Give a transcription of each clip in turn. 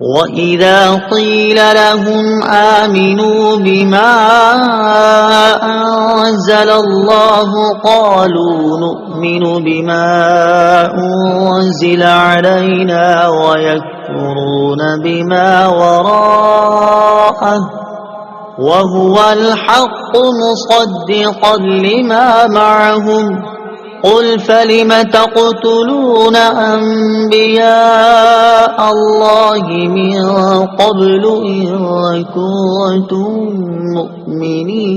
وَإِذَا قِيلَ لَهُمْ آمِنُوا بِمَا أَنزَلَ اللَّهُ قَالُوا نُؤْمِنُ بِمَا أُنزِلَ عَلَيْنَا وَيَكْفُرُونَ بِمَا وَرَاءَهُ وَهُوَ الْحَقُّ مُصَدِّقًا لِمَا مَعَهُمْ قُلْ فَلِمَ تَقْتُلُونَ أَنبِيَاءَ اللَّهِ مِن قَبْلُ إِن كُنتُم مُّؤْمِنِينَ۔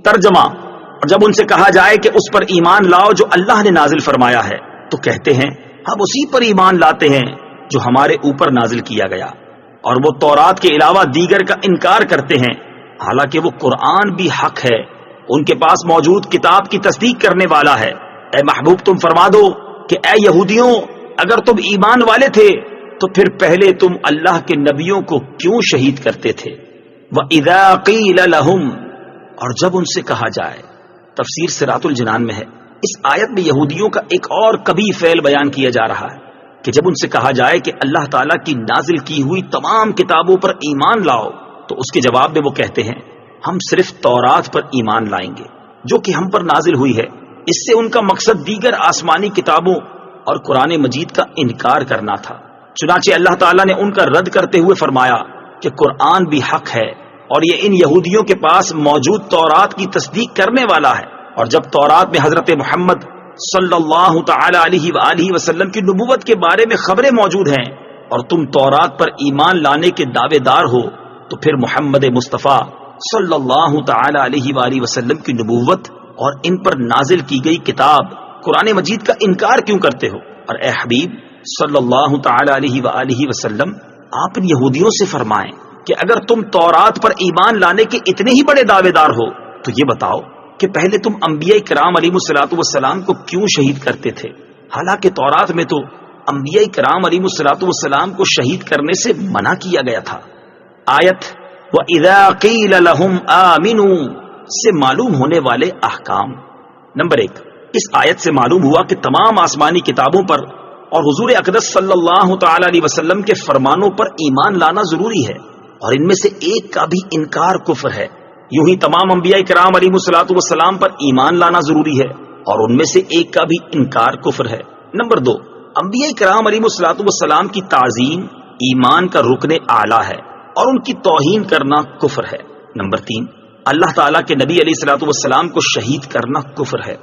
ترجمہ: اور جب ان سے کہا جائے کہ اس پر ایمان لاؤ جو اللہ نے نازل فرمایا ہے تو کہتے ہیں ہم اسی پر ایمان لاتے ہیں جو ہمارے اوپر نازل کیا گیا، اور وہ تورات کے علاوہ دیگر کا انکار کرتے ہیں، حالانکہ وہ قرآن بھی حق ہے، ان کے پاس موجود کتاب کی تصدیق کرنے والا ہے۔ اے محبوب تم فرما دو کہ اے یہودیوں، اگر تم ایمان والے تھے تو پھر پہلے تم اللہ کے نبیوں کو کیوں شہید کرتے تھے؟ وَإِذَا قِيلَ لَهُمْ، اور جب ان سے کہا جائے۔ تفسیر صراط الجنان میں ہے، اس آیت میں یہودیوں کا ایک اور کبھی فعل بیان کیا جا رہا ہے کہ جب ان سے کہا جائے کہ اللہ تعالیٰ کی نازل کی ہوئی تمام کتابوں پر ایمان لاؤ تو اس کے جواب میں وہ کہتے ہیں ہم صرف تورات پر ایمان لائیں گے جو کہ ہم پر نازل ہوئی ہے۔ اس سے ان کا مقصد دیگر آسمانی کتابوں اور قرآن مجید کا انکار کرنا تھا۔ چنانچہ اللہ تعالیٰ نے ان کا رد کرتے ہوئے فرمایا کہ قرآن بھی حق ہے اور یہ ان یہودیوں کے پاس موجود تورات کی تصدیق کرنے والا ہے، اور جب تورات میں حضرت محمد صلی اللہ تعالی علیہ وآلہ وسلم کی نبوت کے بارے میں خبریں موجود ہیں اور تم تورات پر ایمان لانے کے دعوے دار ہو تو پھر محمد مصطفیٰ صلی اللہ تعالی علیہ وآلہ وسلم کی نبوت اور ان پر نازل کی گئی کتاب قرآن مجید کا انکار کیوں کرتے ہو؟ اور اے حبیب صلی اللہ تعالی علیہ وآلہ وسلم، آپ ان یہودیوں سے فرمائیں کہ اگر تم تورات پر ایمان لانے کے اتنے ہی بڑے دعوے دار ہو تو یہ بتاؤ کہ پہلے تم انبیاء کرام علیہ الصلوۃ والسلام کو کیوں شہید کرتے تھے، حالانکہ تورات میں تو انبیاء کرام علیہ الصلوۃ والسلام کو شہید کرنے سے منع کیا گیا تھا۔ آیت وَإِذَا قِيلَ لَهُمْ آمِنُوا سے معلوم ہونے والے احکام۔ نمبر 1، اس آیت سے معلوم ہوا کہ تمام آسمانی کتابوں پر اور حضور اقدس صلی اللہ تعالی علیہ وسلم کے فرمانوں پر ایمان لانا ضروری ہے، اور ان میں سے ایک کا بھی انکار کفر ہے۔ یوں ہی تمام انبیاء کرام علیہ الصلوۃ والسلام پر ایمان لانا ضروری ہے، اور ان میں سے ایک کا بھی انکار کفر ہے۔ نمبر 2، انبیاء کرام علیہ الصلوۃ والسلام کی تعظیم ایمان کا رکن اعلیٰ ہے اور ان کی توہین کرنا کفر ہے۔ نمبر 3، اللہ تعالیٰ کے نبی علیہ الصلوۃ والسلام کو شہید کرنا کفر ہے۔